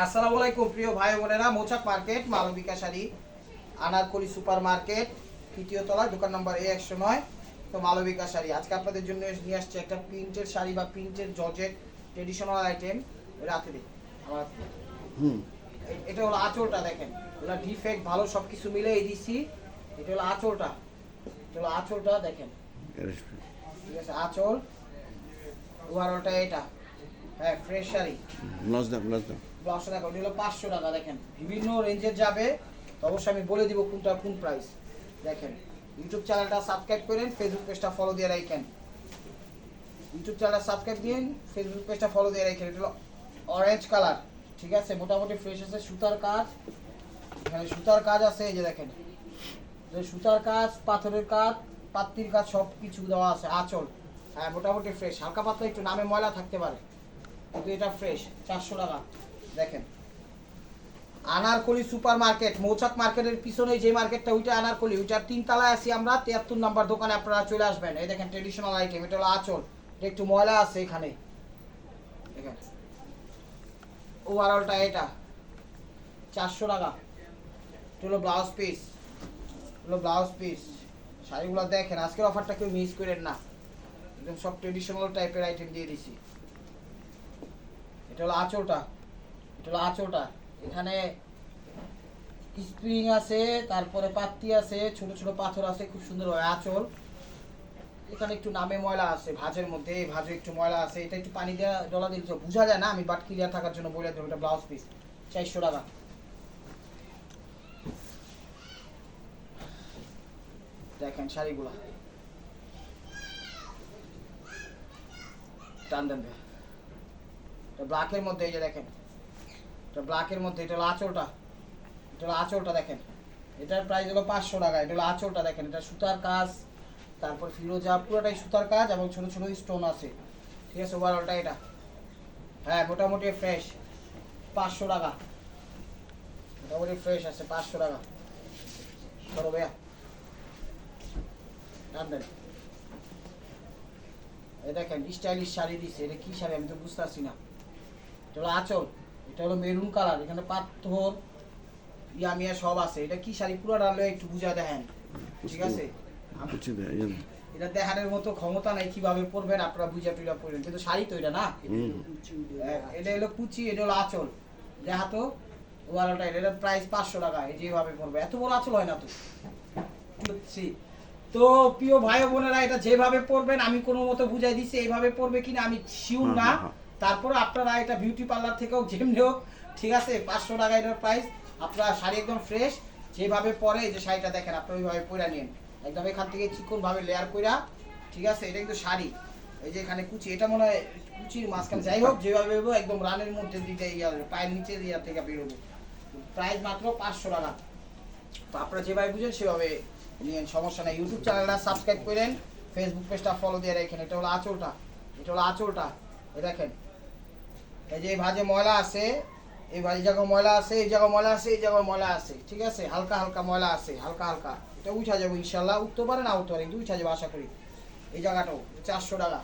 আসসালামু আলাইকুম প্রিয় ভাই বোনেরা, Mouchak market, Malabika sari, Anarkali super market, তৃতীয় তলা, দোকান নম্বর A109। তো মালবিকা শাড়ি আজকে আপনাদের জন্য নিয়ে আসছে একটা প্রিন্টের শাড়ি বা প্রিন্টের জর্জেট ট্রেডিশনাল আইটেম। রাতে দিই আমার এটা হলো আঁচলটা, দেখেন ওটা ডিফেক্ট ভালো সব কিছু মিলেই দিছি। এটা হলো আঁচলটা, এটা হলো আঁচলটা দেখেন, ঠিক আছে। আঁচল ওভারঅলটা এটা, হ্যাঁ ফ্রেশ শাড়ি। ব্লাউজটা দেখো, এটা হলো 500 টাকা। দেখেন বিভিন্ন রেঞ্জের যাবে, তো অবশ্যই আমি বলে দিব কোনটা কোন প্রাইস। দেখেন ইউটিউব চ্যানেলটা সাবস্ক্রাইব করেন, ফেসবুক পেজটা ফলো দিয়ে রাখেন। ইউটিউব চ্যানেলটা সাবস্ক্রাইব দিন, ফেসবুক পেজটা ফলো দিয়ে রাখেন। এটা হলো অরেঞ্জ কালার, ঠিক আছে, মোটামুটি ফ্রেশ আছে। সুতার কাজ, এখানে সুতার কাজ আছে, এই যে দেখেন সুতার কাজ, পাথরের কাজ, পাত্তির কাজ সব কিছু দেওয়া আছে। আঁচল হ্যাঁ মোটামুটি ফ্রেশ, হালকা পাতলা একটু নামে ময়লা থাকতে পারে, কিন্তু এটা ফ্রেশ। 400 টাকা। দেখেন আনারকলি সুপার মার্কেট, মৌচাক মার্কেটের পিছনে যে মার্কেটটা, ওইটা আনারকলি, ওইটার 3 তলায় আছি আমরা। 73 নাম্বার দোকানে আপনারা চলে আসবেন। এই দেখেন ট্রেডিশনাল আইটেম, এটা হলো আঁচল, এটা একটু ময়লা আছে এখানে। দেখেন ওভারঅলটা এটা 400 টাকা। এটা হলো ব্লাউজ পিস, হলো ব্লাউজ পিস। শাড়িগুলো দেখেন, আজকের অফারটা কেউ মিস করেন না, একদম সব ট্রেডিশনাল টাইপের আইটেম দিয়ে দিছি। এটা হলো আঁচলটা, এটা হলো আঁচলটা। এখানে স্প্রিং আছে, তারপরে পাত্তি আছে, ছোট ছোট পাথর আছে, খুব সুন্দর হয় আঁচল। এখানে একটু নামে ময়লা আছে, ভাঁজের মধ্যে এই ভাঁজে একটু ময়লা আছে, এটা একটু পানি দেওয়া ডলা দিলে বোঝা যায় না, আমি বাট ক্লিয়ার থাকার জন্য বলে দেবো। এটা ব্লাউজ পিস 400 টাকা। দেখেন শাড়িগুলা টান দেন, এটা ব্ল্যাকের মধ্যে, এই যে দেখেন এটা ব্ল্যাকের মধ্যে। এটা হলো আঁচলটা, এটা হলো আঁচলটা। দেখেন এটার প্রাইস হলো 500 টাকা। এটা হলো আঁচলটা, দেখেন এটা সুতার কাজ, তারপর ফিরোজা, পুরোটাই সুতার কাজ এবং ছোট ছোট স্টোন আছে, ঠিক আছে। ওভারঅলটা এটা হ্যাঁ মোটামুটি ফ্রেশ, 500 টাকা। মোটামুটি ফ্রেশ আছে, 500 টাকা। ধরো ভাইয়া দাম দেন। এই দেখেন স্টাইলিশ শাড়ি দিচ্ছে, এটা কি শাড়ি আমি তো বুঝতে পারছি না। এটা হলো আঁচল, এটা হলো মেরুন কালার, এখানে পাথর ইয়ামিয়া সব আছে। এটা কি শাড়ি পুরো ডালে একটু বুঝা দেখেন, ঠিক আছে। এটা দেখানোর মতো ক্ষমতা নাই, কিভাবে পরবেন আপনারা বুঝা টুইরা পরবেন, কিন্তু শাড়ি তো এটা না। এটা হলো কুচি, এটা হলো আঁচল। দেখা তো ওয়ালটা, এটার প্রাইস 500 টাকা। এই যেভাবে পরবে, এত বড় আঁচল হয় না তো। তো প্রিয় ভাই বোনেরা, এটা যেভাবে পরবেন আমি কোনো মতো বুঝাই দিছি, এইভাবে পরবে কিনা আমি শিওর না। তারপরে আপনারা এটা বিউটি পার্লার থেকেও যেমনি হোক, ঠিক আছে, 500 টাকা এটার প্রাইস। আপনারা শাড়ি একদম ফ্রেশ, যেভাবে পরে এই যে শাড়িটা দেখেন, আপনারা ওইভাবে পরে নিন, একদম এখান থেকে চিকন ভাবে লেয়ার কইরা, ঠিক আছে। এটা কিন্তু শাড়ি, এই যে এখানে কুচি, এটা মনে হয় কুচির মাঝখানে, যাই হোক যেভাবে একদম রানের মধ্যে দিকে পায়ের নিচে দিয়া থেকে বেরোবে। প্রাইস মাত্র 500 টাকা। তো আপনারা যেভাবে বুঝেন সেভাবে নিয়েন, সমস্যা নাই। ইউটিউব চ্যানেলটা সাবস্ক্রাইব করেন, ফেসবুক পেজটা ফলো দিয়ে রাখেন। এটা হলো আঁচলটা, এটা হলো আঁচলটা। এই দেখেন এই যে ভাজে ময়লা আছে, এই ভাজি জায়গায় ময়লা আছে, এই জায়গায় ময়লা আছে, এই জায়গায় ময়লা আছে, ঠিক আছে, হালকা হালকা ময়লা আছে, হালকা হালকা। এটা উঠা যাবো ইনশাল্লাহ, উঠতে পারে না উঠতে পারে, কিন্তু উঠা যাবো আশা করি। এই জায়গাটাও 400 টাকা।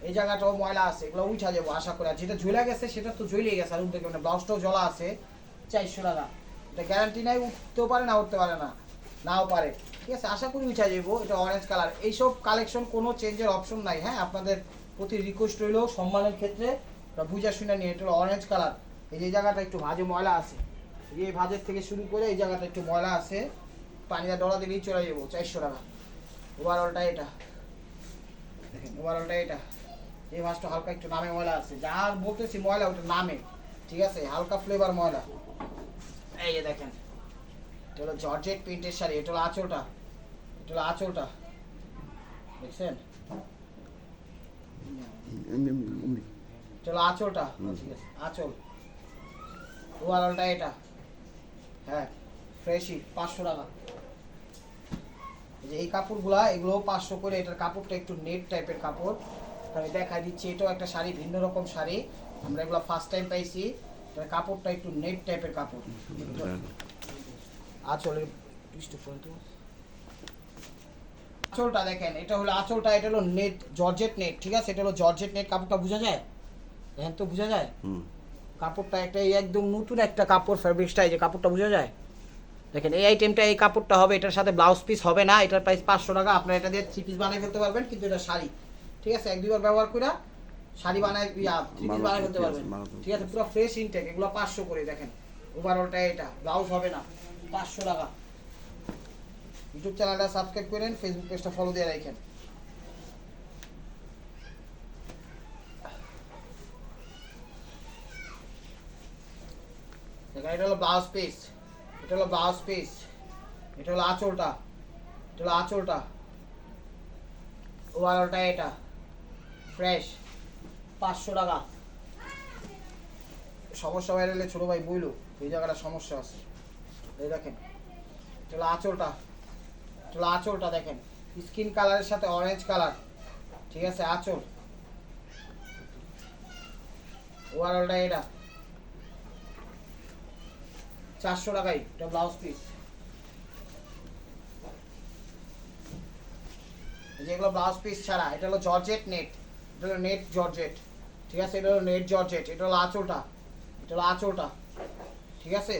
এই জায়গাটাও ময়লা আছে, এগুলো উঠা যাবো আশা করি। আর যেটা ঝুলে গেছে সেটা তো ঝুলেই গেছে, আর উঠতে কেমন। ব্লাউজটাও জ্বলা আছে, 400 টাকা। এটা গ্যারান্টি নাই, উঠতেও পারে না উঠতে পারে না, নাও পারে, ঠিক আছে। আশা করি উঠা যাবো। এটা অরেঞ্জ কালার। এইসব কালেকশন কোনো চেঞ্জের অপশন নাই, হ্যাঁ আপনাদের প্রতি রিকোয়েস্ট রইল সম্মানের ক্ষেত্রে, বুঝা শুনে নিয়ে। এটা হলো অরেঞ্জ কালার। এই যে জায়গাটা একটু ভাজে ময়লা আছে, এই ভাজের থেকে শুরু করে এই জায়গাটা একটু ময়লা আছে, পানিটা ডলা দিলেই চলে যাবো। 400 টাকা। ওভারঅলটা এটা দেখেন, ওভারঅলটা এটা। এই মাছটা হালকা একটু নামে ময়লা আছে, যার বলতেছি ময়লা ওটা নামে, ঠিক আছে, হালকা ফ্লেভার ময়লা। এই যে দেখেন এটা হলো জর্জেট প্রিন্টের শাড়ি। এটা হলো আঁচলটা, এটা হলো আঁচলটা, দেখছেন, এটা হলো আঁচলটা, ঠিক আছে আঁচল। ওভারঅলটা এটা হ্যাঁ ফ্রেশই, 500 টাকা। এই যে এই কাপড়গুলা, এগুলো 500 করে। এটার কাপড়টা একটু নেট টাইপের কাপড়, আমি দেখাই দিচ্ছি। এটাও একটা শাড়ি, ভিন্ন রকম শাড়ি, আমরা এগুলো ফার্স্ট টাইম পাইছি। এটার কাপড়টা একটু নেট টাইপের কাপড়। আঁচলের আঁচলটা দেখেন, এটা হলো আঁচলটা, এটা হলো নেট, জর্জেট নেট, ঠিক আছে। এটা হলো জর্জেট নেট, কাপড়টা বোঝা যায়, দেখেন তো বোঝা যায়। কাপড়টা একটা একদম নতুন একটা কাপড়, ফ্যাব্রিক্সটা এই যে কাপড়টা বোঝা যায় দেখেন। এই আইটেমটা এই কাপড়টা হবে, এটার সাথে ব্লাউজ পিস হবে না, এটার প্রাইস 500 টাকা। আপনারা এটা দিয়ে 3 পিস বানিয়ে ফেলতে পারবেন, কিন্তু এটা শাড়ি, ঠিক আছে? 1-2 বার ব্যবহার করে শাড়ি বানায় 3 পিস বানিয়ে ফেলতে পারবেন, ঠিক আছে? পুরো ফ্রেশ ইনটেক, এগুলো 500 করে দেখেন। ওভারঅলটা এটা, ব্লাউজ হবে না, 500 টাকা। ইউটিউব চ্যানেলটা সাবস্ক্রাইব করেন, ফেসবুক পেজটা ফলো দিয়ে রাখেন। দেখেন এটা হলো ব্লাউজ পিস, এটা হলো ব্লাউজ পিস, এটা হলো আঁচলটা, এটা হলো আঁচলটা, ওভারঅলটা এটা ফ্রেশ, 500 টাকা। সমস্যা বাইরে ছোট ভাই বইলো এই জায়গাটা সমস্যা আছে, এই দেখেন এটা হলো আঁচলটা, এটা হলো আঁচলটা দেখেন, স্কিন কালারের সাথে অরেঞ্জ কালার, ঠিক আছে? আঁচল, ওভারঅলটা এটা 400 টাকাই, এটা ব্লাউজ পিস। যেগুলো ব্লাউজ পিস ছাড়া, এটা হলো জর্জেট নেট, এটা হলো নেট জর্জেট, ঠিক আছে? এটা হলো নেট জর্জেট, এটা হলো আঁচলটা, এটা হলো আঁচলটা, ঠিক আছে?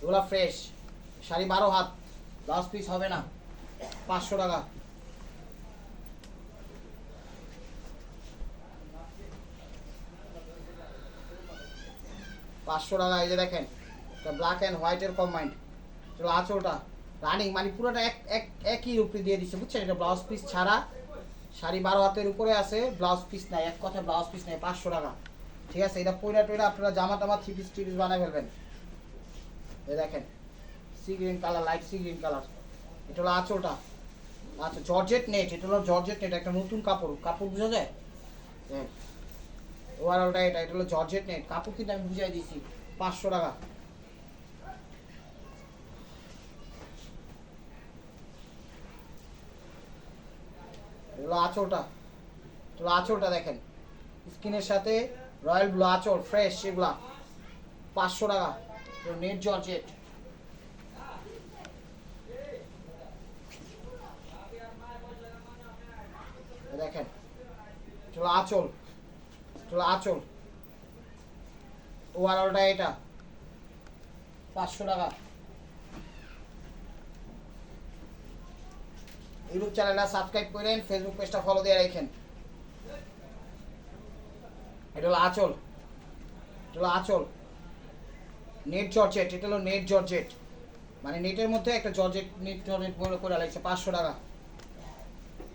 এগুলো ফ্রেশ, শাড়ি 12 হাত, ব্লাউজ পিস হবে না, 500 টাকা। এই যে দেখেন, এটা ব্ল্যাক অ্যান্ড হোয়াইটের কম্বাইন্ড, এটা হলো আঁচলটা, রানিং মানে পুরোটা একই উপরে দিয়ে দিচ্ছে, বুঝছেন? এটা ব্লাউজ পিস ছাড়া, শাড়ি 12 হাতের উপরে আছে, ব্লাউজ পিস নাই, এক কথা ব্লাউজ পিস নাই, 500 টাকা, ঠিক আছে? এটা পয়লা টয়লা আপনারা জামা টামা 3 পিস বানায় ফেলবেন। এই দেখেন sea green colour, light sea green colour, এটা হলো আঁচলটা। আচ্ছা জর্জেট নেট, এটা হলো জর্জেট নেট, একটা নতুন কাপড়, কাপড় বোঝা যায়? হ্যাঁ, ওভারঅলটা এটা, এটা হলো জর্জেট নেট, কাপড় কিন্তু আমি বুঝাই দিয়েছি, 500 টাকা। এগুলো আঁচলটা, এগুলো আঁচলটা দেখেন, স্কিনের সাথে রয়্যাল ব্লু আঁচল, ফ্রেশ, এগুলা 500 টাকা, নেট জর্জেট। দেখেন চলো আঁচল, চলো আঁচল, ওভারঅলটা এটা 500 টাকা। ইউটিউব চ্যানেলটা সাবস্ক্রাইব করেন, ফেসবুক পেজটা ফলো দিয়ে রাখেন। এটা হলো আঁচল, এটা হলো আঁচল, নেট জর্জেট, এটা হলো নেট জর্জেট, মানে নেটের মধ্যে একটা জর্জেট, নেট জর্জেট করে লাগছে, 500 টাকা।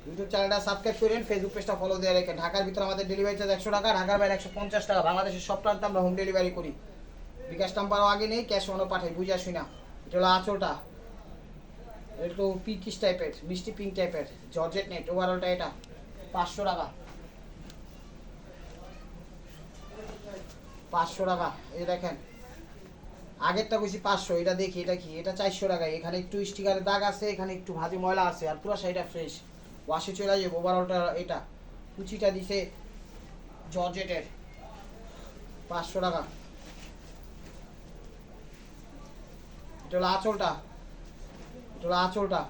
ইউটিউব চ্যানেলটা সাবস্ক্রাইব করেন, ফেসবুক পেজটা ফলো দিয়ে রাখেন। ঢাকার ভিতরে আমাদের ডেলিভারি চার্জ 100 টাকা, ঢাকার বাইরে 150 টাকা। বাংলাদেশের সব প্রান্তে আমরা হোম ডেলিভারি করি, বিকাশ নাম্বারও আগে নেই, ক্যাশ অনও পাঠাই, বুঝে আসি না। এটা হলো আঁচলটা, একটু পিঙ্কিশ টাইপের, মিষ্টি পিঙ্ক টাইপের, জর্জেট নেট, ওভারঅলটা এটা 500 টাকা, 500 টাকা। এই দেখেন আগেরটা বেশি 500, এটা দেখি এটা কি, এটা 400 টাকা। এখানে একটু স্টিকারের দাগ আছে, এখানে একটু ভাজি ময়লা আছে, আর পুরো শাড়িটা ফ্রেশ, ওয়াশে চলে যাবে। ওভারঅলটা এটা, কুচিটা দিছে জর্জেটের, 500 টাকা। এটা হলো আঁচলটা, এটা হলো আঁচলটা,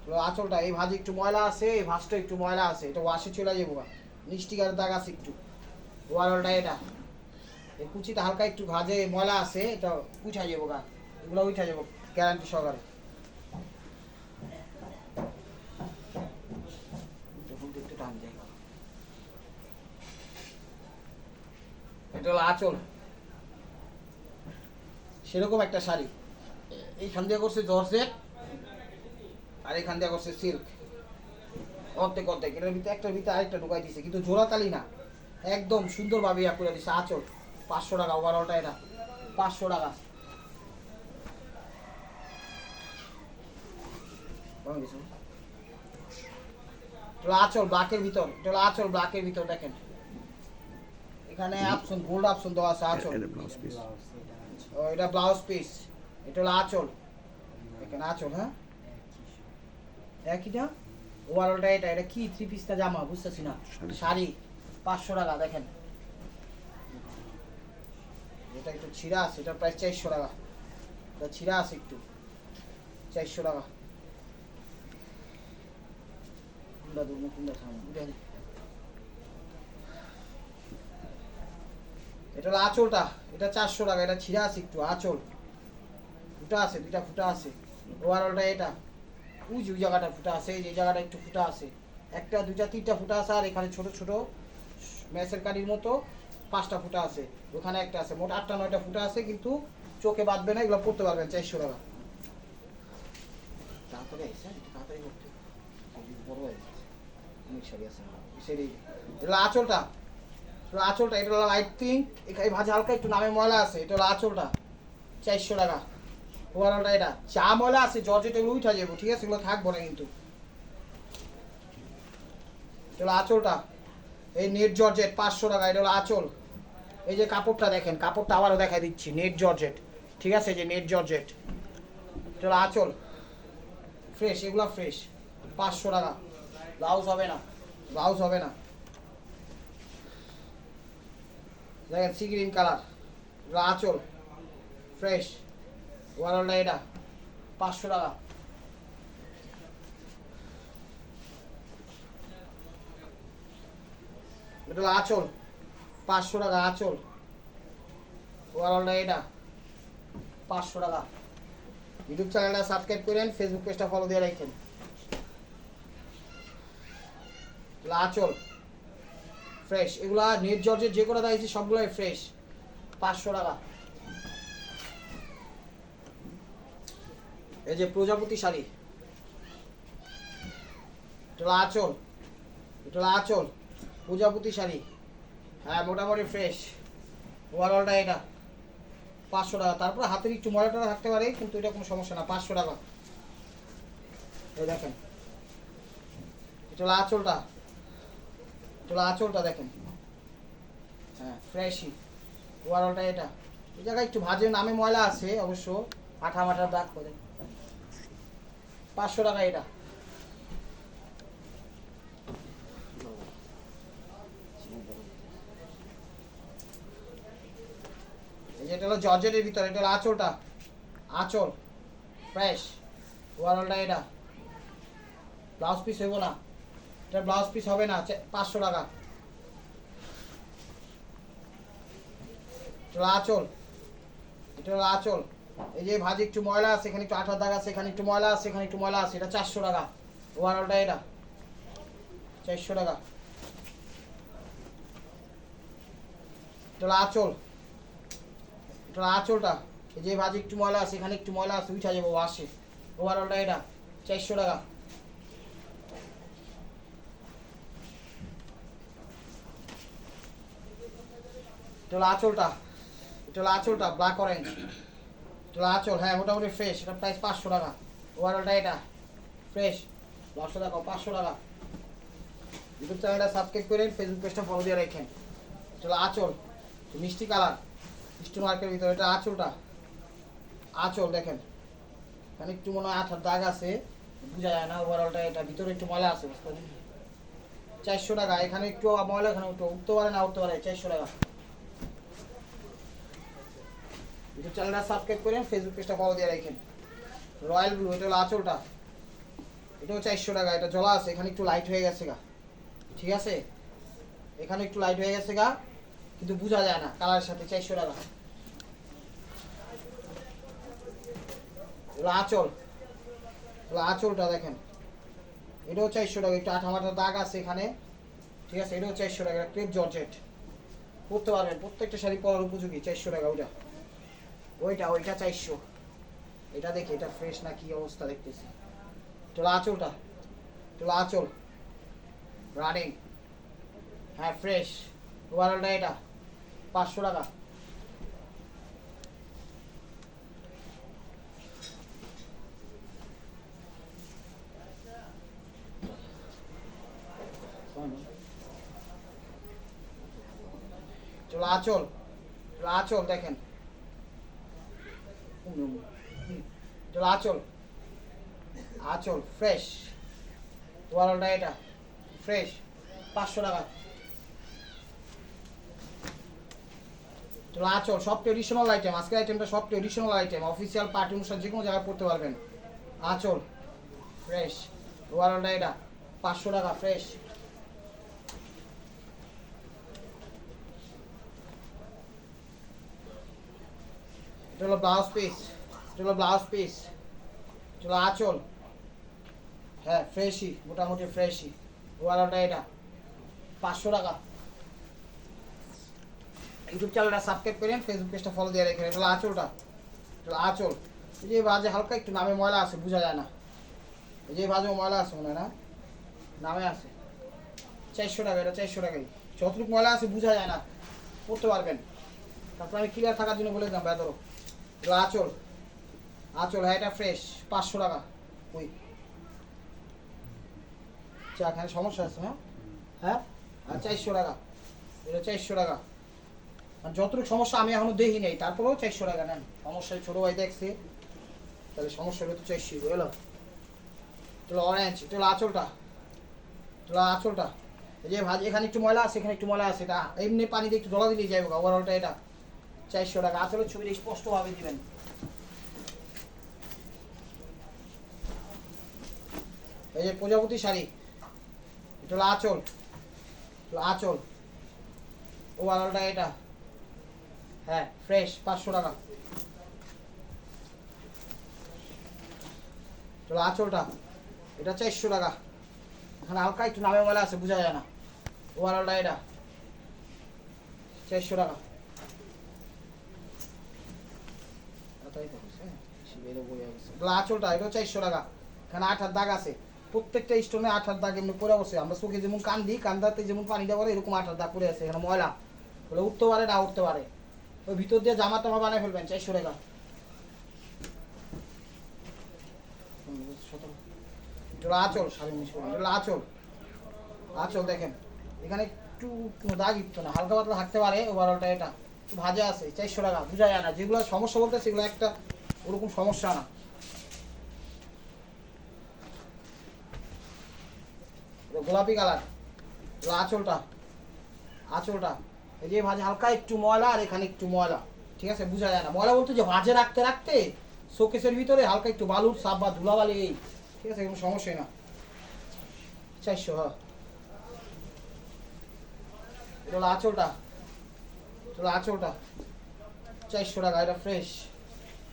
হলো আঁচলটা। এই ভাজি একটু ময়লা আছে, এই ভাজটা একটু ময়লা আছে, এটা ওয়াশে চলে যাবো, স্টিকারের দাগ আছে একটু। ওভারঅলটা এটা, এই কুচিটা হালকা একটু ভাজে ময়লা আছে, এটা উঠা যাবো গা, এগুলো উঠা যাবো গ্যারান্টি সহকারে। এটা হলো আঁচল, সেরকম একটা শাড়ি, এইখান দিয়ে করছে জর্জেট, আর এখান দিয়ে করছে সিল্ক, অর্ধেক অর্ধেক, এটার ভিতরে একটার ভিতরে আরেকটা ঢুকাই দিছে, কিন্তু জোড়াতালি না, একদম সুন্দরভাবে ইয়া করে দিছে। আঁচল 500 টাকা, ওভারঅলটা এটা 500 টাকা। আঁচল ব্ল্যাকের ভিতর, এটা হলো আঁচল ব্ল্যাকের ভিতর, দেখেন এখানে অপশন, গোল্ড অপশন দেওয়া আছে। আঁচল, ও এটা ব্লাউজ পিস, এটা হলো আঁচল, দেখেন আঁচল, হ্যাঁ একইটা। ওভারঅলটা এটা, এটা কি 3 পিসটা জামা বুঝতেছি না, শাড়ি 500 টাকা। দেখেন এটা একটু ছিঁড়া আছে, এটার প্রাইস 400 টাকা, এটা ছিঁড়া আছে একটু, 400 টাকা। কুন্ডা দুর্মু কুন্ডা খাওয়া, এটা হলো আঁচলটা, এটা 400 টাকা, এটা ছিঁড়া আছে একটু, আঁচল ফুটা আছে, দুইটা ফুটা আছে। ওভারঅলটা এটা ওই যে ওই জায়গাটা ফুটা আছে, এই যে জায়গাটা একটু ফুটা আছে, একটা দুইটা তিনটা ফুটা আছে, আর এখানে ছোট ছোট ম্যাচের কাঠির মতো 5টা ফুটা আছে, ওখানে একটা আছে, মোট 8টা 9টা ফুটা আছে, কিন্তু চোখে বাঁধবে না, এগুলো পড়তে পারবেন 400 টাকা। তাড়াতাড়ি আইসা একটু তাড়াতাড়ি করতে বড় হয়ে যাচ্ছে, অনেক শাড়ি আছে সেটাই। এটা আঁচলটা, আঁচলটা এটা হলো লাইট পিঙ্ক, এখানে ভাজা হালকা একটু নামে ময়লা আছে, এটা হলো আঁচলটা 400 টাকা। ওভারঅলটা এটা চা ময়লা আছে, জর্জেট এগুলো উঠা যাবো, ঠিক আছে, এগুলো থাকবো না কিন্তু। এটা হলো আঁচলটা, এই নেট জর্জেট 500 টাকা, এটা হলো আঁচল। এই যে কাপড়টা দেখেন, কাপড়টা আবারও দেখা দিচ্ছি, নেট জর্জেট, ঠিক আছে, এই যে নেট জর্জেট, এটা হলো আঁচল, ফ্রেশ, এগুলো ফ্রেশ, 500 টাকা। ব্লাউজ হবে না, ব্লাউজ হবে না, দেখেন সি গ্রিন কালার, এগুলো আঁচল, ফ্রেশ। ওভারঅলটা এটা 500 টাকা। এটা হলো আঁচল, 500 টাকা আঁচল। ওভারঅলটা এটা 500 টাকা। ইউটিউব চ্যানেলটা সাবস্ক্রাইব করেন, ফেসবুক পেজটা ফলো দিয়ে রাখেন। আঁচল ফ্রেশ, এগুলা নেট জর্জের যে করে দিয়েছি সবগুলোই ফ্রেশ, 500 টাকা। এই যে প্রজাপতি শাড়ি, এটা হলো আঁচল, এটা হলো আঁচল, প্রজাপতি শাড়ি, হ্যাঁ মোটামুটি ফ্রেশ। ওভারঅলটা এটা 500 টাকা। তারপর হাতের একটু ময়লাটা থাকতে পারে, কিন্তু এটা কোনো সমস্যা না, 500 টাকা। এই দেখেন, এটা হলো আঁচলটা, এটা হলো আঁচলটা দেখেন, হ্যাঁ ফ্রেশই। ওভারঅলটা এটা, এই জায়গায় একটু ভাজে নামে ময়লা আছে অবশ্য, আঠা মাঠার দাগ করে, 500 টাকা এটা। এই যে এটা হলো জর্জেটের ভিতরে, এটা হলো আঁচলটা, আঁচল ফ্রেশ। ওভারঅলটা এটা, ব্লাউজ পিস হইব না, এটা ব্লাউজ পিস হবে না, 500 টাকা। এটা হলো আঁচল, এটা হলো আঁচল, এই যে ভাজি একটু ময়লা আছে, এখানে একটু আঠার দাগ আছে, এখানে একটু ময়লা আছে, এখানে একটু ময়লা আছে, এটা 400 টাকা। ওভারঅলটা এটা 400 টাকা। এটা হলো আঁচল, এটা হলো আঁচলটা, এই যে ভাজি একটু ময়লা আছে, এখানে একটু ময়লা আছে, উঠা যাবো আসে। ওভারঅলটা এটা 400 টাকা। এটা হলো আঁচলটা, এটা হলো আঁচলটা ব্ল্যাক অরেঞ্জ, এটা হলো আঁচল, হ্যাঁ মোটামুটি ফ্রেশ, এটা প্রাইস 500 টাকা। ওভারঅলটা এটা ফ্রেশ, 500 টাকা, 500 টাকা। ইউটিউব চ্যানেলটা সাবস্ক্রাইব করেন, ফেসবুক পেজটা ফলো দিয়ে রাখেন। এটা হলো আঁচল, মিষ্টি কালার, স্টোন মার্কের ভিতরে, এটা আঁচলটা, আঁচল দেখেন, এখানে একটু মনে হয় আঠার দাগ আছে, বোঝা যায় না। ওভারঅলটা এটা, ভিতরে একটু ময়লা আছে, 400 টাকা। এখানে একটু ময়লা, এখানে একটু উঠতে পারে না উঠতে পারে, 400 টাকা। ইউটিউব চ্যানেলটা সাবস্ক্রাইব করেন, ফেসবুক পেজটা ফলো দিয়ে রাখেন। রয়্যাল ব্লু, এটা হলো আঁচলটা, এটাও 400 টাকা। এটা জলা আছে, এখানে একটু লাইট হয়ে গেছে গা, ঠিক আছে, এখানে একটু লাইট হয়ে গেছে গা, কিন্তু বোঝা যায় না কালারের সাথে, 400 টাকা। এগুলো আঁচল, এগুলো আঁচলটা দেখেন, এটাও 400 টাকা, একটু আঠা মাঠার দাগ আছে এখানে, ঠিক আছে, এটাও 400 টাকা। ক্রেপ জর্জেট, পরতে পারবেন, প্রত্যেকটা শাড়ি পরার উপযোগী, 400 টাকা। ওইটা ওইটা ওইটা 400। এটা দেখি এটা ফ্রেশ না কি অবস্থা দেখতেছি। এটা হলো আঁচলটা, এটা হলো আঁচল রানিং, হ্যাঁ ফ্রেশ। ওভারঅলটা এটা 500 টাকা। চলো আঁচল, আঁচল দেখেন, চলো আঁচল, আঁচল ফ্রেশ। ওভারঅলটা এটা ফ্রেশ, 500 টাকা। চলো আঁচল, সব ট্রেডিশনাল আইটেম, আজকের আইটেমটা সব ট্রেডিশনাল আইটেম, অফিসিয়াল পার্টি অনুষ্ঠান যে কোনো জায়গায় পড়তে পারবেন। আঁচল ফ্রেশ। ওভারঅলটা এটা 500 টাকা, ফ্রেশ। এটা হলো ব্লাউজ পিস, এটা হলো ব্লাউজ পিস, এটা হলো আঁচল। হ্যাঁ ফ্রেশই, মোটামুটি ফ্রেশই। ওয়ালাটা এটা 500 টাকা। ইউটিউব চ্যানেলটা সাবস্ক্রাইব করেন, ফেসবুক পেজটা ফলো দিয়ে রেখেন। এটা হলো আঁচলটা, এটা হলো আঁচল। এই যে বাজে হালকা একটু নামে ময়লা আছে, বোঝা যায় না। এই যে বাজে ময়লা আছে মনে হয় না, নামে আছে। 400 টাকা, এটা 400 টাকাই। যতটুকু ময়লা আছে বোঝা যায় না, পড়তে পারবেন। তারপর আমি ক্লিয়ার থাকার জন্য বলে দিলাম বেদরও। এটা আঁচল, আঁচল। হ্যাঁ এটা ফ্রেশ, 500 টাকা। ওই আচ্ছা এখানে সমস্যা আছে না? হ্যাঁ আর 400 টাকা, এটা 400 টাকা। আর যতটুকু সমস্যা আমি এখনো দেখি নাই, তারপরেও 400 টাকা নেন। সমস্যায় ছোটো ভাই দেখছে, তাহলে সমস্যা হলে তো 400 এলো। এটা হলো অরেঞ্জ, এটা হলো আঁচলটা, এটা হলো আঁচলটা। এই যে ভাজ এখানে একটু ময়লা আছে, এখানে একটু ময়লা আছে, এটা এমনি পানিতে একটু ডলা দিলেই যাবে। ওভারঅলটা এটা 400 টাকা। আঁচলের ছবিটা স্পষ্টভাবে দিবেন। এই যে প্রজাপতি শাড়ি, এটা হলো আঁচল, আঁচল। ওভারঅলটা এটা, হ্যাঁ ফ্রেশ, 500 টাকা। চলো আঁচলটা, এটা 400 টাকা। এখানে হালকা একটু নামে ময়লা আছে, বোঝা যায় না। ওভারঅলটা এটা 400 টাকা। আঁচলটা এটাও 400 টাকা। এখানে 8 দাগ আছে, প্রত্যেকটা স্টোনে 8 দাগ এমনি পরে বসে। আমরা চোখে যেমন কান্দি, কান্দাতে যেমন পানিটা পরে, এরকম 8 দাগ পরে আছে। এখানে ময়লা বলে উঠতে পারে না, উঠতে পারে। ওই ভিতর দিয়ে জামা টামা বানায় ফেলবেন, 400 টাকা। এটা আঁচল, এটা আঁচল, আঁচল দেখেন এখানে একটু কোনো দাগ ইতো না, হালকা পাতলা থাকতে পারে। ওভারঅলটা এটা একটু ভাজা আছে, 400 টাকা। বোঝা যায় না, যেগুলো সমস্যা বলতে সেগুলো একটা ওরকম সমস্যা না। গোলাপি কালার, আঁচলটা, আঁচলটা। এই যে ভাজে হালকা একটু ময়লা, আর এখানে একটু ময়লা, ঠিক আছে, বোঝা যায় না। ময়লা বলতে যে ভাজে রাখতে রাখতে শোকেসের ভিতরে হালকা একটু বালুর সাপ বা ধুলাবালি, এই ঠিক আছে, কোনো সমস্যাই না। 400। হ্যাঁ এটা হলো আঁচলটা, এটা হলো আঁচলটা 400 টাকা। এটা ফ্রেশ।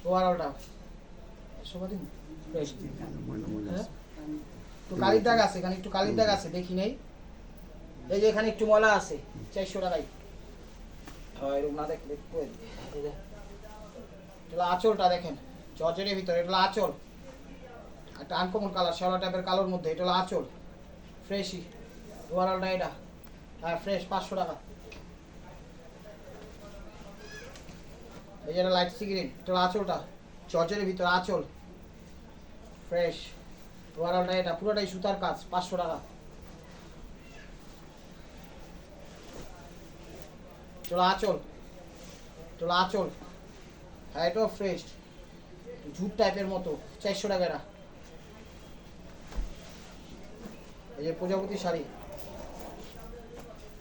ওভারঅলটা ফ্রেশ। একটু কালির দাগ আছে, এখানে একটু কালির দাগ আছে, দেখি নেই। এই যে এখানে একটু ময়লা আছে, 400 টাকায়। হয় এরকম না দেখলে এটা আঁচলটা দেখেন, জর্জেটের ভিতরে। এটা আঁচল, একটা আনকমন কালার, শ্যাওলা টাইপের কালোর মধ্যে। এটা হলো আঁচল, ফ্রেশই। ওভারঅলটা এটা, হ্যাঁ ফ্রেশ, 500 টাকা। এই যে এটা লাইট সি গ্রিন, এটা হলো আঁচলটা, জর্জেটের ভিতরে আঁচল, ফ্রেশ। ওভারঅলটা এটা পুরোটাই সুতার কাজ, 500 টাকা। চলো আঁচল, চলো আঁচল। হ্যাঁ এটাও ফ্রেশ, ঝুট টাইপের মতো, 400 টাকা এটা। এই যে প্রজাপতি শাড়ি,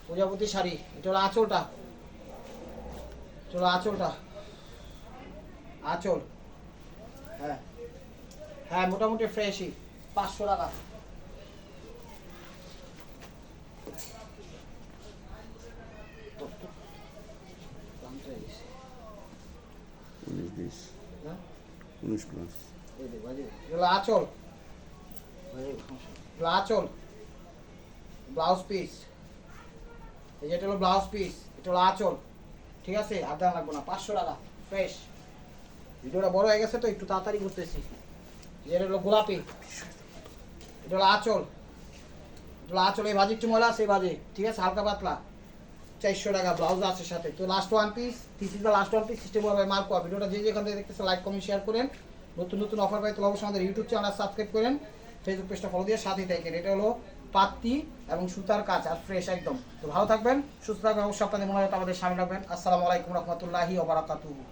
প্রজাপতি শাড়ি। এটা হলো আঁচলটা, চলো আঁচলটা, আঁচল। হ্যাঁ হ্যাঁ মোটামুটি ফ্রেশই, 500 টাকা। আঁচল, আঁচল, ব্লাউজ পিস। এই যেটা হলো ব্লাউজ পিস, এটা হলো আঁচল, ঠিক আছে। আর দাম লাগবে না, 500 টাকা, ফ্রেশ। ভিডিওটা বড় হয়ে গেছে তো একটু তাড়াতাড়ি করতেছি। যেটা হলো গোলাপি, এটা হলো আঁচল, এটা হলো আঁচল। এই বাজে একটু ময়লা আছে, এই বাজে, ঠিক আছে, হালকা পাতলা, 400 টাকা। ব্লাউজ আছে সাথে। তো last one piece, this is the last one piece, system হবে মার্ক করা। ভিডিওটা যে যেখান থেকে দেখতেছে লাইক কমেন্ট শেয়ার করেন। নতুন নতুন অফার পাই তো অবশ্যই আমাদের ইউটিউব চ্যানেল সাবস্ক্রাইব করেন, ফেসবুক পেজটা ফলো দিয়ে সাথেই থাকেন। এটা হলো পাত্তি এবং সুতার কাজ, আর ফ্রেশ একদম। তো ভালো থাকবেন, সুস্থ থাকবেন, অবশ্যই আপনাদের মনে হয় আমাদের সামনে রাখবেন। আসসালামু আলাইকুম রহমতুল্লাহি ওয়া বারাকাতুহু।